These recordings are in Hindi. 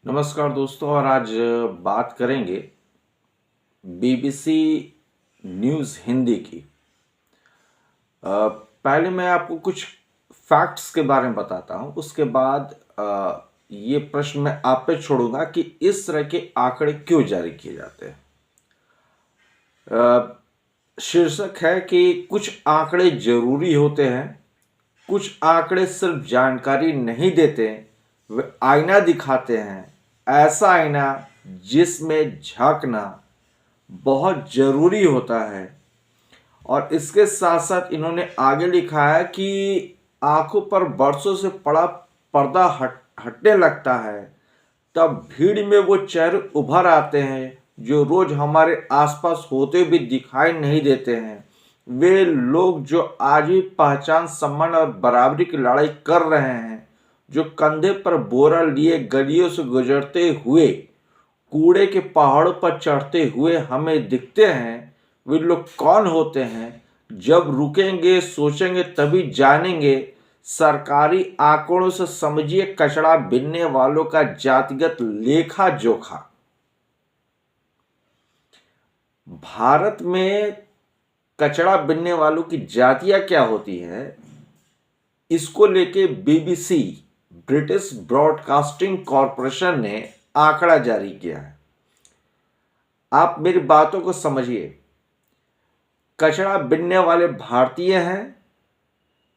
नमस्कार दोस्तों। और आज बात करेंगे बीबीसी न्यूज़ हिंदी की। पहले मैं आपको कुछ फैक्ट्स के बारे में बताता हूं, उसके बाद ये प्रश्न मैं आप पे छोड़ूंगा कि इस तरह के आंकड़े क्यों जारी किए जाते हैं। शीर्षक है कि कुछ आंकड़े जरूरी होते हैं, कुछ आंकड़े सिर्फ जानकारी नहीं देते, वे आईना दिखाते हैं, ऐसा आईना जिसमें झांकना बहुत जरूरी होता है। और इसके साथ साथ इन्होंने आगे लिखा है कि आंखों पर बरसों से पड़ा पर्दा हटने लगता है, तब भीड़ में वो चेहरे उभर आते हैं जो रोज हमारे आसपास होते भी दिखाई नहीं देते हैं। वे लोग जो आज भी पहचान, सम्मान और बराबरी की लड़ाई कर रहे हैं, जो कंधे पर बोरा लिए गलियों से गुजरते हुए, कूड़े के पहाड़ों पर चढ़ते हुए हमें दिखते हैं। वे लोग कौन होते हैं? जब रुकेंगे, सोचेंगे, तभी जानेंगे। सरकारी आंकड़ों से समझिए कचरा बीनने वालों का जातिगत लेखा जोखा। भारत में कचरा बीनने वालों की जातियां क्या होती है, इसको लेके बीबीसी, ब्रिटिश ब्रॉडकास्टिंग कॉरपोरेशन ने आंकड़ा जारी किया है। आप मेरी बातों को समझिए। कचरा बीनने वाले भारतीय हैं,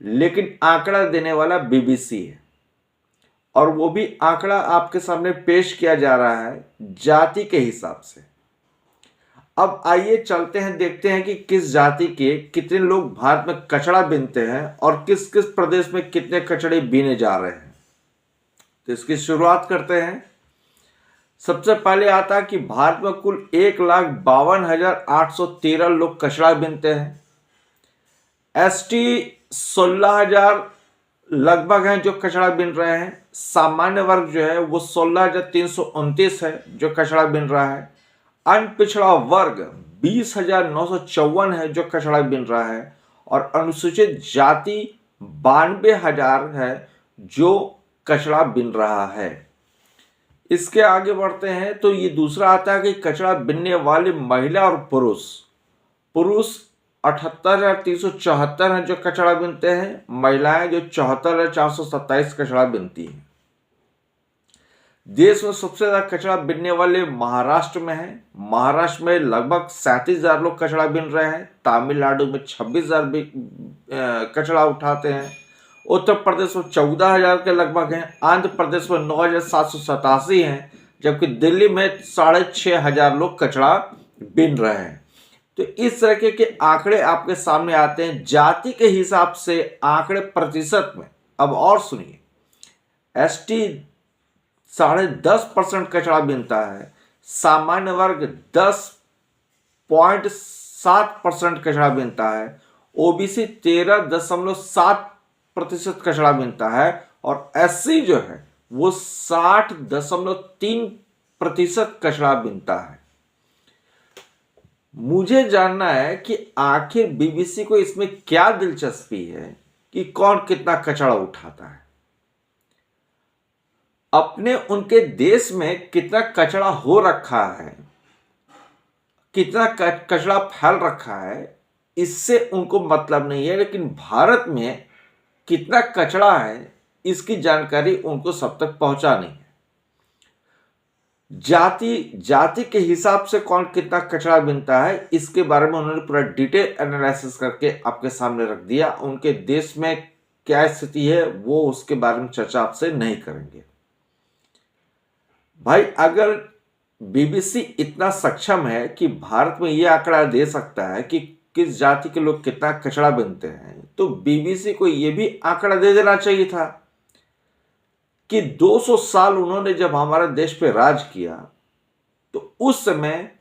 लेकिन आंकड़ा देने वाला बीबीसी है। और वो भी आंकड़ा आपके सामने पेश किया जा रहा है जाति के हिसाब से। अब आइए चलते हैं, देखते हैं कि किस जाति के कितने लोग भारत में कचरा बीनते हैं और किस किस प्रदेश में कितने कचड़े बीने जा रहे हैं। तो इसकी शुरुआत करते हैं। सबसे पहले आता है कि भारत में कुल 1,52,813 लोग कचरा बीनते हैं। एसटी 16,000 लगभग हैं जो कचरा बीन रहे हैं। सामान्य वर्ग जो है वो 16,329 है जो कचरा बीन रहा है। अनपिछड़ा वर्ग 20,954 है जो कचरा बीन रहा है। और अनुसूचित जाति 92,000 है जो कचरा बीन रहा है। इसके आगे बढ़ते हैं तो ये दूसरा आता है कि कचरा बीनने वाले महिला और पुरुष। पुरुष 78,374 हैं जो कचरा बीनते हैं। महिलाएं जो 74,427 कचरा बीनती हैं। देश में सबसे ज्यादा कचरा बीनने वाले महाराष्ट्र में है। महाराष्ट्र में लगभग 37,000 लोग कचरा बीन रहे हैं। तमिलनाडु में 26,000 कचरा उठाते हैं। उत्तर प्रदेश में 14,000 के लगभग हैं। आंध्र प्रदेश में 9,787 हैं, जबकि दिल्ली में 6,500 लोग कचरा बीन रहे हैं। तो इस तरह के आंकड़े आपके सामने आते हैं जाति के हिसाब से, आंकड़े प्रतिशत में। अब और सुनिए, एसटी 10.5% कचरा बीनता है। सामान्य वर्ग 10.7% कचरा बीनता है। ओबीसी 13.7% कचरा बीनता है। और एससी जो है वो 60.3% कचरा बीनता है। मुझे जानना है कि आखिर बीबीसी को इसमें क्या दिलचस्पी है कि कौन कितना कचरा उठाता है। अपने उनके देश में कितना कचरा हो रखा है, कितना कचरा फैल रखा है, इससे उनको मतलब नहीं है। लेकिन भारत में कितना कचरा है इसकी जानकारी उनको सब तक पहुंचानी है। जाति के हिसाब से कौन कितना कचरा बीनता है, इसके बारे में उन्होंने पूरा डिटेल एनालिसिस करके आपके सामने रख दिया। उनके देश में क्या स्थिति है वो उसके बारे में चर्चा आपसे नहीं करेंगे। भाई, अगर बीबीसी इतना सक्षम है कि भारत में यह आंकड़ा दे सकता है कि किस जाति के लोग कितना कचरा बीनते हैं, तो बीबीसी को यह भी आंकड़ा दे देना चाहिए था कि 200 साल उन्होंने जब हमारे देश पे राज किया तो उस समय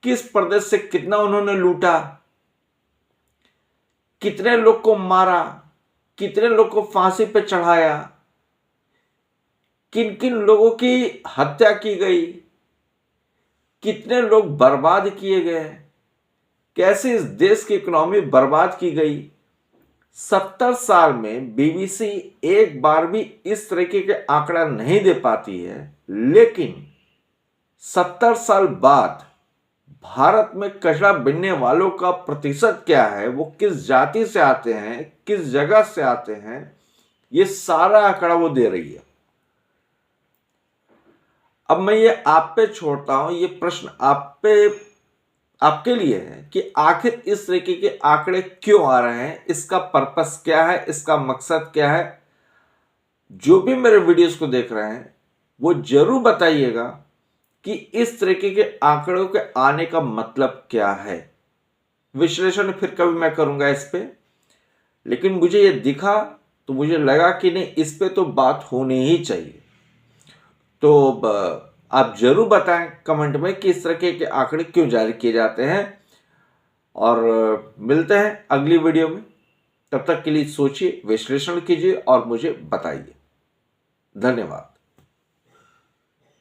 किस प्रदेश से कितना उन्होंने लूटा, कितने लोग को मारा, कितने लोग को फांसी पे चढ़ाया, किन किन लोगों की हत्या की गई, कितने लोग बर्बाद किए गए, कैसे इस देश की इकोनॉमी बर्बाद की गई। 70 साल में बीबीसी एक बार भी इस तरीके के आंकड़ा नहीं दे पाती है, लेकिन 70 साल बाद भारत में कचरा बिनने वालों का प्रतिशत क्या है, वो किस जाति से आते हैं, किस जगह से आते हैं, ये सारा आंकड़ा वो दे रही है। अब मैं ये आप पे छोड़ता हूं, ये प्रश्न आपके लिए है कि आखिर इस तरीके के आंकड़े क्यों आ रहे हैं, इसका पर्पस क्या है, इसका मकसद क्या है। जो भी मेरे वीडियोस को देख रहे हैं वो जरूर बताइएगा कि इस तरीके के आंकड़ों के आने का मतलब क्या है। विश्लेषण फिर कभी मैं करूंगा इस पे, लेकिन मुझे ये दिखा तो मुझे लगा कि नहीं, इस पे तो बात होनी ही चाहिए। तो आप जरूर बताएं कमेंट में कि इस तरह के आंकड़े क्यों जारी किए जाते हैं। और मिलते हैं अगली वीडियो में। तब तक के लिए सोचिए, विश्लेषण कीजिए और मुझे बताइए। धन्यवाद।